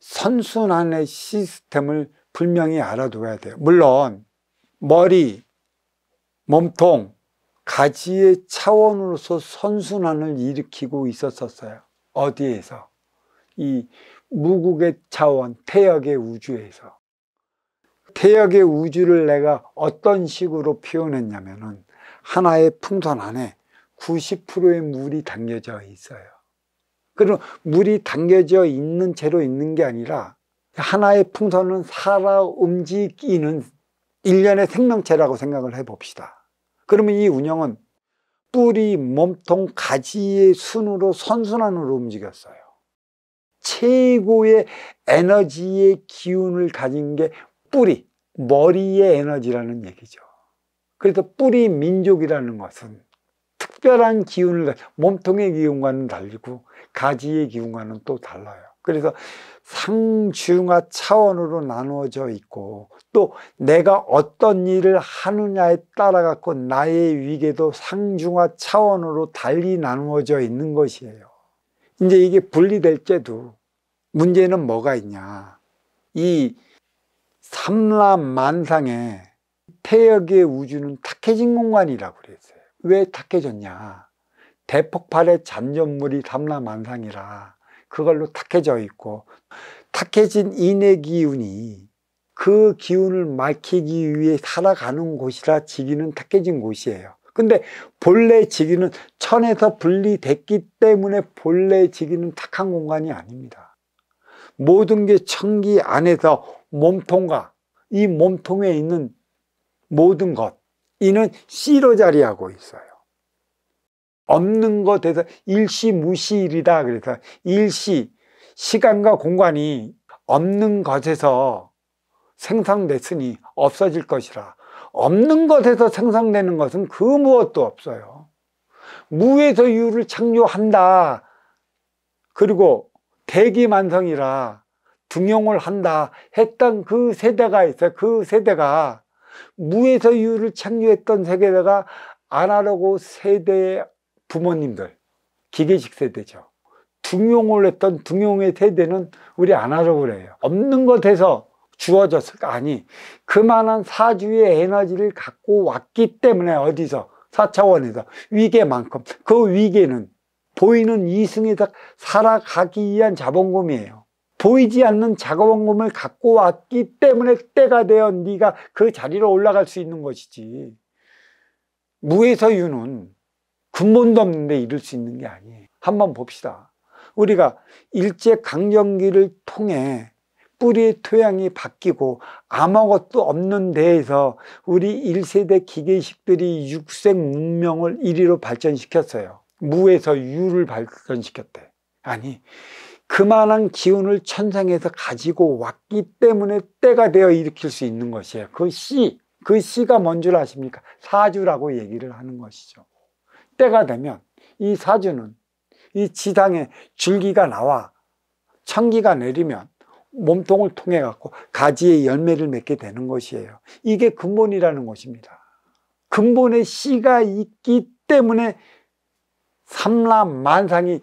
선순환의 시스템을 분명히 알아둬야 돼요. 물론 머리, 몸통, 가지의 차원으로서 선순환을 일으키고 있었어요. 어디에서? 이 무국의 차원, 태역의 우주에서. 태역의 우주를 내가 어떤 식으로 표현했냐면은 하나의 풍선 안에 90%의 물이 담겨져 있어요. 그럼 물이 담겨져 있는 채로 있는 게 아니라 하나의 풍선은 살아 움직이는 일련의 생명체라고 생각을 해봅시다. 그러면 이 운영은 뿌리, 몸통, 가지의 순으로 선순환으로 움직였어요. 최고의 에너지의 기운을 가진 게 뿌리, 머리의 에너지라는 얘기죠. 그래서 뿌리 민족이라는 것은 특별한 기운을, 몸통의 기운과는 다르고 가지의 기운과는 또 달라요. 그래서 상중하 차원으로 나누어져 있고, 또 내가 어떤 일을 하느냐에 따라 갖고 나의 위계도 상중하 차원으로 달리 나누어져 있는 것이에요. 이제 이게 분리될 때도 문제는 뭐가 있냐. 이 삼라만상의 태역의 우주는 탁해진 공간이라고 그랬어요. 왜 탁해졌냐. 대폭발의 잔존물이 삼라만상이라 그걸로 탁해져 있고, 탁해진 인의 기운이 그 기운을 막히기 위해 살아가는 곳이라 지기는 탁해진 곳이에요. 근데 본래 지기는 천에서 분리됐기 때문에 본래 지기는 탁한 공간이 아닙니다. 모든 게 천기 안에서 몸통과 이 몸통에 있는 모든 것, 이는 씨로 자리하고 있어요. 없는 것에서 일시무시일이다. 그래서 일시, 시간과 공간이 없는 것에서 생성됐으니 없어질 것이라. 없는 것에서 생성되는 것은 그 무엇도 없어요. 무에서 유를 창조한다. 그리고 대기만성이라 등용을 한다 했던 그 세대가 있어요. 그 세대가 무에서 유를 창조했던 세대가 아날로그 세대의 부모님들, 기계식 세대죠. 등용을 했던 등용의 세대는 우리 아날로그래요. 없는 것에서 주어졌을까? 아니, 그만한 사주의 에너지를 갖고 왔기 때문에 어디서? 4차원에서 위계만큼. 그 위계는 보이는 이승에서 살아가기 위한 자본금이에요. 보이지 않는 자본금을 갖고 왔기 때문에 때가 되어 네가 그 자리로 올라갈 수 있는 것이지. 무에서 유는 근본도 없는데 이룰 수 있는 게 아니에요. 한번 봅시다. 우리가 일제강점기를 통해 뿌리의 토양이 바뀌고 아무것도 없는 데에서 우리 1세대 기계식들이 육생 문명을 1위로 발전시켰어요. 무에서 유를 발전시켰대. 아니, 그만한 기운을 천상에서 가지고 왔기 때문에 때가 되어 일으킬 수 있는 것이에요. 그 씨가 뭔 줄 아십니까? 사주라고 얘기를 하는 것이죠. 때가 되면 이 사주는 이 지상에 줄기가 나와 천기가 내리면 몸통을 통해 갖고 가지의 열매를 맺게 되는 것이에요. 이게 근본이라는 것입니다. 근본에 씨가 있기 때문에 삼라만상이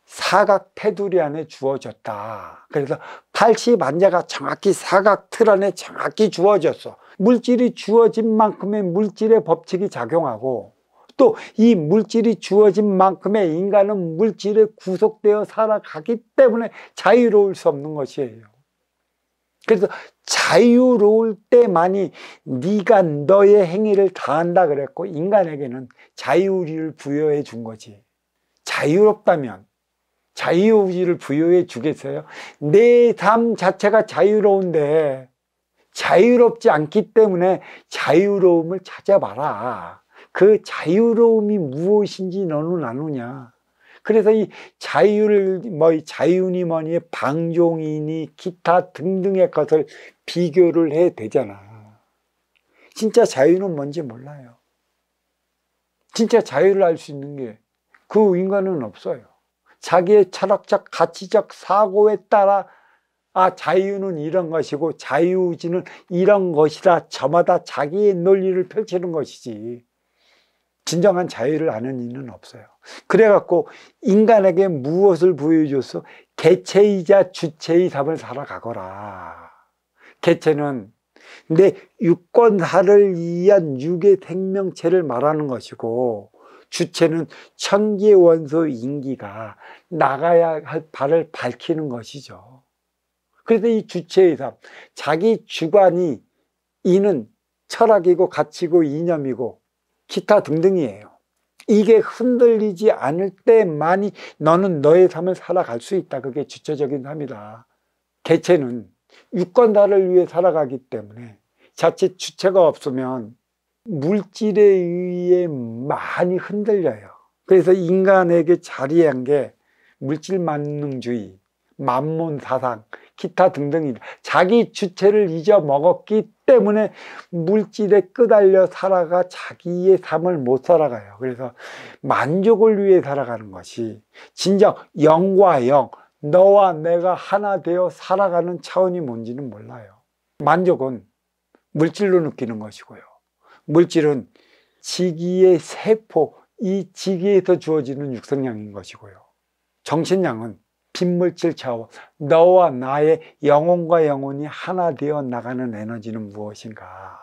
사각 테두리 안에 주어졌다. 그래서 80만자가 정확히 사각 틀 안에 정확히 주어졌어. 물질이 주어진 만큼의 물질의 법칙이 작용하고, 또 이 물질이 주어진 만큼의 인간은 물질에 구속되어 살아가기 때문에 자유로울 수 없는 것이에요. 그래서 자유로울 때만이 네가 너의 행위를 다한다 그랬고, 인간에게는 자유의지를 부여해 준 거지. 자유롭다면 자유의지를 부여해 주겠어요? 내 삶 자체가 자유로운데 자유롭지 않기 때문에 자유로움을 찾아봐라. 그 자유로움이 무엇인지 너는 아느냐. 그래서 이 자유를 자유니 뭐니 방종이니 기타 등등의 것을 비교를 해야 되잖아. 진짜 자유는 뭔지 몰라요. 진짜 자유를 알 수 있는 게 그 인간은 없어요. 자기의 철학적 가치적 사고에 따라 자유는 이런 것이고 자유의지는 이런 것이다, 저마다 자기의 논리를 펼치는 것이지 진정한 자유를 아는 이는 없어요. 그래갖고 인간에게 무엇을 보여줘서 개체이자 주체의 삶을 살아가거라. 개체는 내 유권사를 위한 육의 생명체를 말하는 것이고, 주체는 천기의 원소 인기가 나가야 할 발을 밝히는 것이죠. 그래서 이 주체의 삶, 자기 주관이 이는 철학이고 가치고 이념이고 기타 등등이에요. 이게 흔들리지 않을 때만이 너는 너의 삶을 살아갈 수 있다. 그게 주체적인 삶이다. 개체는 유권자를 위해 살아가기 때문에 자칫 주체가 없으면 물질에 의해 많이 흔들려요. 그래서 인간에게 자리한 게 물질 만능주의, 만몬 사상, 기타 등등이다. 자기 주체를 잊어먹었기 때문에 물질에 끄달려 살아가 자기의 삶을 못 살아가요. 그래서 만족을 위해 살아가는 것이 진정 영과 영, 너와 내가 하나 되어 살아가는 차원이 뭔지는 몰라요. 만족은 물질로 느끼는 것이고요. 물질은 지기의 세포, 이 지기에서 주어지는 육성량인 것이고요. 정신량은 빈물질 차원, 너와 나의 영혼과 영혼이 하나 되어 나가는 에너지는 무엇인가?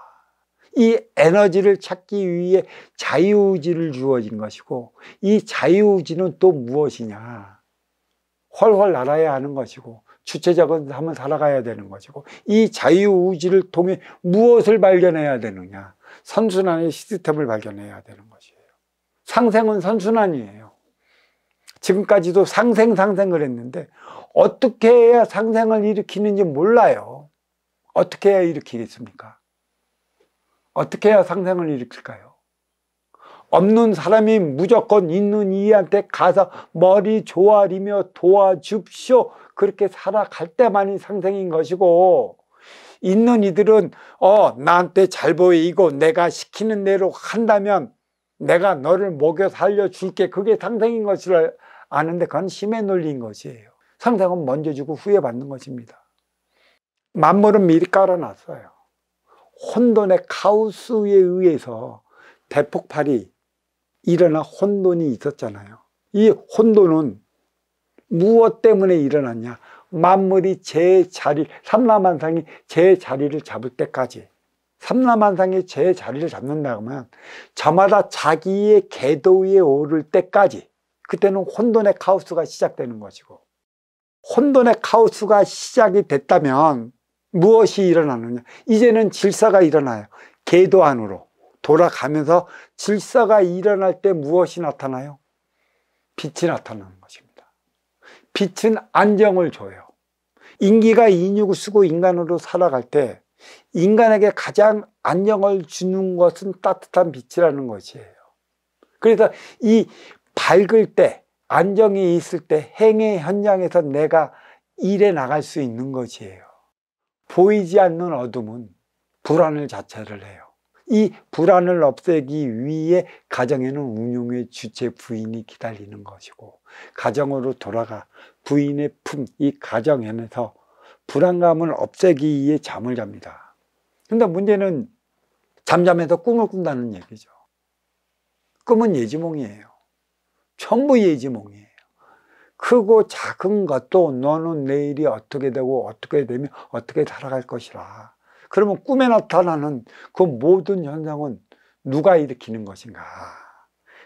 이 에너지를 찾기 위해 자유의지를 주어진 것이고, 이 자유의지는 또 무엇이냐? 훨훨 날아야 하는 것이고, 주체적인 삶을 살아가야 되는 것이고, 이 자유의지를 통해 무엇을 발견해야 되느냐? 선순환의 시스템을 발견해야 되는 것이에요. 상생은 선순환이에요. 지금까지도 상생을 했는데 어떻게 해야 상생을 일으키는지 몰라요. 어떻게 해야 일으키겠습니까? 어떻게 해야 상생을 일으킬까요? 없는 사람이 무조건 있는 이한테 가서 머리 조아리며 도와줍쇼, 그렇게 살아갈 때만이 상생인 것이고, 있는 이들은 나한테 잘 보이고 내가 시키는 대로 한다면 내가 너를 먹여 살려줄게, 그게 상생인 것을 아는데 그건 힘의 논리인 것이에요. 상생은 먼저 주고 후에 받는 것입니다. 만물은 미리 깔아놨어요. 혼돈의 카오스에 의해서 대폭발이 일어나 혼돈이 있었잖아요. 이 혼돈은 무엇 때문에 일어났냐? 만물이 제 자리, 삼라만상이 제 자리를 잡을 때까지, 삼라만상이 제 자리를 잡는다 하면 저마다 자기의 궤도 위에 오를 때까지, 그때는 혼돈의 카오스가 시작되는 것이고, 혼돈의 카오스가 시작이 됐다면 무엇이 일어나느냐? 이제는 질서가 일어나요. 궤도 안으로 돌아가면서 질서가 일어날 때 무엇이 나타나요? 빛이 나타나는 것입니다. 빛은 안정을 줘요. 인기가 인육을 쓰고 인간으로 살아갈 때 인간에게 가장 안정을 주는 것은 따뜻한 빛이라는 것이에요. 그래서 이 밝을 때, 안정이 있을 때 행의 현장에서 내가 일해 나갈 수 있는 것이에요. 보이지 않는 어둠은 불안을 자체를 해요. 이 불안을 없애기 위해 가정에는 운용의 주체 부인이 기다리는 것이고, 가정으로 돌아가 부인의 품, 이 가정 안에서 불안감을 없애기 위해 잠을 잡니다. 근데 문제는 잠잠해서 꿈을 꾼다는 얘기죠. 꿈은 예지몽이에요. 전부 예지몽이에요. 크고 작은 것도 너는 내일이 어떻게 되고 어떻게 되면 어떻게 살아갈 것이라. 그러면 꿈에 나타나는 그 모든 현상은 누가 일으키는 것인가?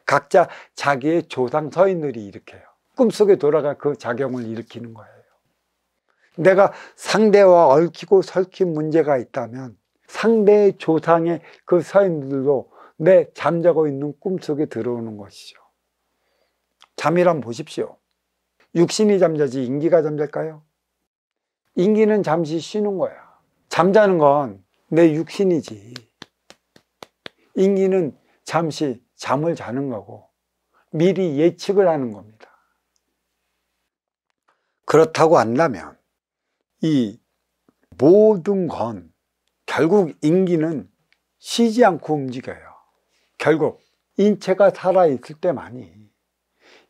각자 자기의 조상 서인들이 일으켜요. 꿈속에 돌아가 그 작용을 일으키는 거예요. 내가 상대와 얽히고 설킨 문제가 있다면 상대의 조상의 그 서인들도 내 잠자고 있는 꿈속에 들어오는 것이죠. 잠이란 보십시오. 육신이 잠자지 인기가 잠잘까요? 인기는 잠시 쉬는 거야. 잠자는 건 내 육신이지. 인기는 잠시 잠을 자는 거고 미리 예측을 하는 겁니다. 그렇다고 한다면 이 모든 건 결국 인기는 쉬지 않고 움직여요. 결국 인체가 살아있을 때만이,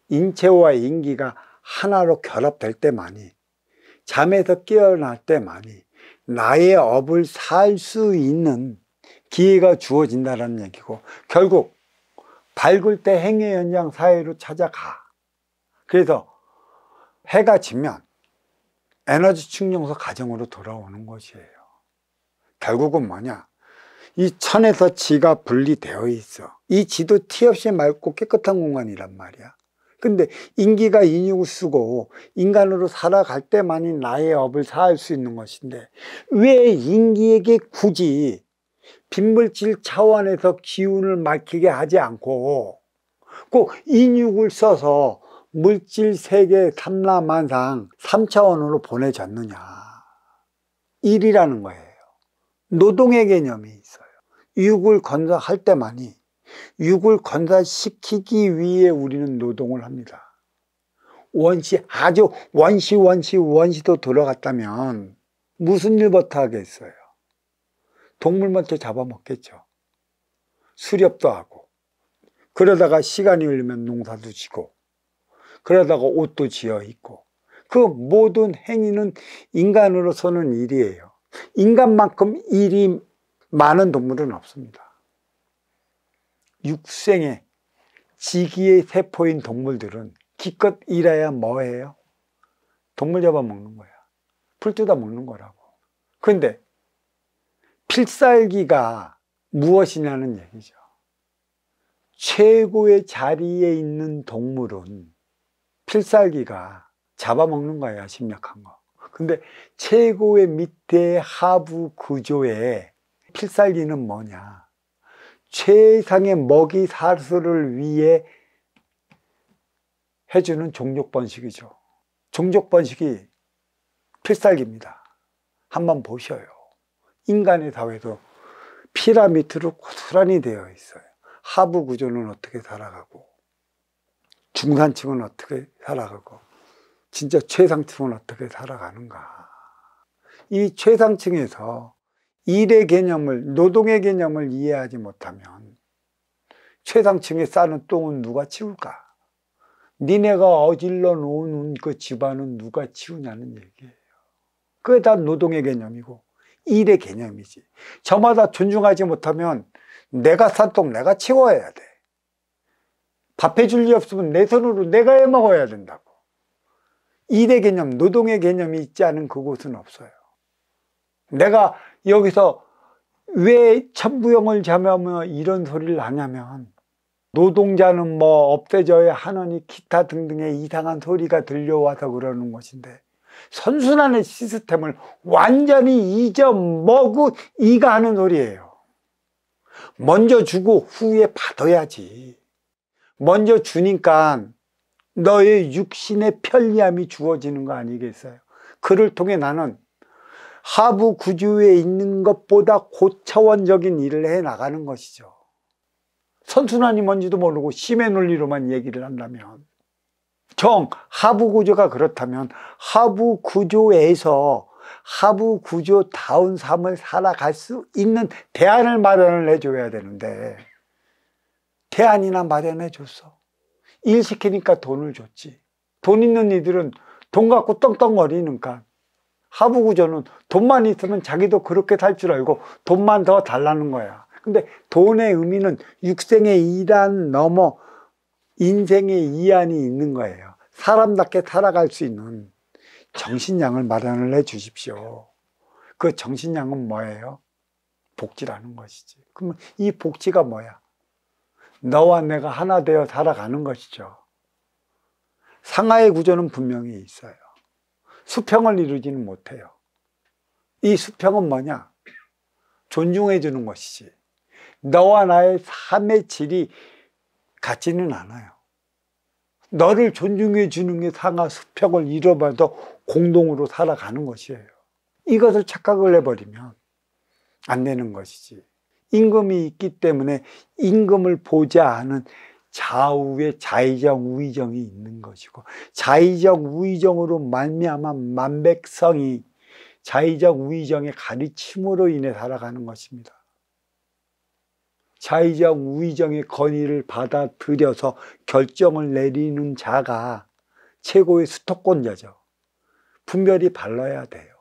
인체와 인기가 하나로 결합될 때만이, 잠에서 깨어날 때만이 나의 업을 살 수 있는 기회가 주어진다는 얘기고, 결국 밝을 때 행의 현장 사회로 찾아가. 그래서 해가 지면 에너지 충전소 가정으로 돌아오는 것이에요. 결국은 뭐냐? 이 천에서 지가 분리되어 있어. 이 지도 티 없이 맑고 깨끗한 공간이란 말이야. 근데 인기가 인육을 쓰고 인간으로 살아갈 때만이 나의 업을 사할 수 있는 것인데, 왜 인기에게 굳이 빈물질 차원에서 기운을 막히게 하지 않고 꼭 인육을 써서 물질 세계 삼라만상 3차원으로 보내줬느냐. 일이라는 거예요. 노동의 개념이 있어요. 육을 건설할 때만이 육을 건설시키기 위해 우리는 노동을 합니다. 아주 원시도 들어갔다면 무슨 일부터 하겠어요? 동물 먼저 잡아먹겠죠. 수렵도 하고, 그러다가 시간이 흘리면 농사도 지고, 그러다가 옷도 지어 입고, 그 모든 행위는 인간으로서는 일이에요. 인간만큼 일이 많은 동물은 없습니다. 육생의 지기의 세포인 동물들은 기껏 일해야 뭐해요? 동물 잡아먹는 거야. 풀 뜯어 먹는 거라고. 그런데 필살기가 무엇이냐는 얘기죠. 최고의 자리에 있는 동물은 필살기가 잡아먹는 거야, 심력한 거. 근데 최고의 밑에 하부 구조의 필살기는 뭐냐? 최상의 먹이 사슬을 위해 해주는 종족번식이죠. 종족번식이 필살기입니다. 한번 보셔요. 인간의 사회도 피라미드로 고스란히 되어 있어요. 하부 구조는 어떻게 살아가고, 중산층은 어떻게 살아가고, 진짜 최상층은 어떻게 살아가는가. 이 최상층에서 일의 개념을, 노동의 개념을 이해하지 못하면 최상층에 싸는 똥은 누가 치울까? 니네가 어질러 놓은 그 집안은 누가 치우냐는 얘기예요. 그게 다 노동의 개념이고 일의 개념이지. 저마다 존중하지 못하면 내가 싼 똥 내가 치워야 돼. 밥 해줄 리 없으면 내 손으로 내가 해 먹어야 된다고. 일의 개념, 노동의 개념이 있지 않은 그곳은 없어요. 내가 여기서 왜 천부형을 자며 이런 소리를 하냐면, 노동자는 뭐 없애져야 하느니 기타 등등의 이상한 소리가 들려와서 그러는 것인데, 선순환의 시스템을 완전히 잊어먹고 이가 하는 소리예요. 먼저 주고 후에 받아야지. 먼저 주니까 너의 육신의 편리함이 주어지는 거 아니겠어요? 그를 통해 나는 하부 구조에 있는 것보다 고차원적인 일을 해 나가는 것이죠. 선순환이 뭔지도 모르고 심의 논리로만 얘기를 한다면, 하부 구조가 그렇다면 하부 구조에서 하부 구조다운 삶을 살아갈 수 있는 대안을 마련을 해줘야 되는데, 대안이나 마련해 줬어. 일 시키니까 돈을 줬지. 돈 있는 이들은 돈 갖고 떵떵거리니까, 하부 구조는 돈만 있으면 자기도 그렇게 살 줄 알고 돈만 더 달라는 거야. 근데 돈의 의미는 육생의 이란 넘어 인생의 이안이 있는 거예요. 사람답게 살아갈 수 있는 정신량을 마련을 해 주십시오. 그 정신량은 뭐예요? 복지라는 것이지. 그러면 이 복지가 뭐야? 너와 내가 하나 되어 살아가는 것이죠. 상하의 구조는 분명히 있어요. 수평을 이루지는 못해요. 이 수평은 뭐냐? 존중해 주는 것이지, 너와 나의 삶의 질이 같지는 않아요. 너를 존중해 주는 게 상하 수평을 이뤄봐도 공동으로 살아가는 것이에요. 이것을 착각을 해버리면 안 되는 것이지. 임금이 있기 때문에 임금을 보자 하는 좌우의 자의적 우의정이 있는 것이고, 자의적 우의정으로 말미암아 만백성이 자의적 우의정의 가르침으로 인해 살아가는 것입니다. 자의적 우의정의 건의를 받아들여서 결정을 내리는 자가 최고의 수도권자죠. 분별이 발라야 돼요.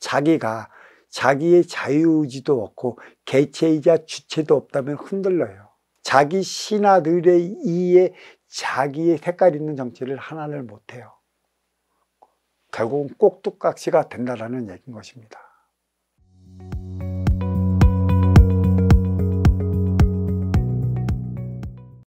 자기가 자기의 자유의지도 없고 개체이자 주체도 없다면 흔들려요. 자기 신하들의 이에 자기의 색깔 있는 정치를 하나를 못해요. 결국은 꼭두각시가 된다라는 얘기인 것입니다.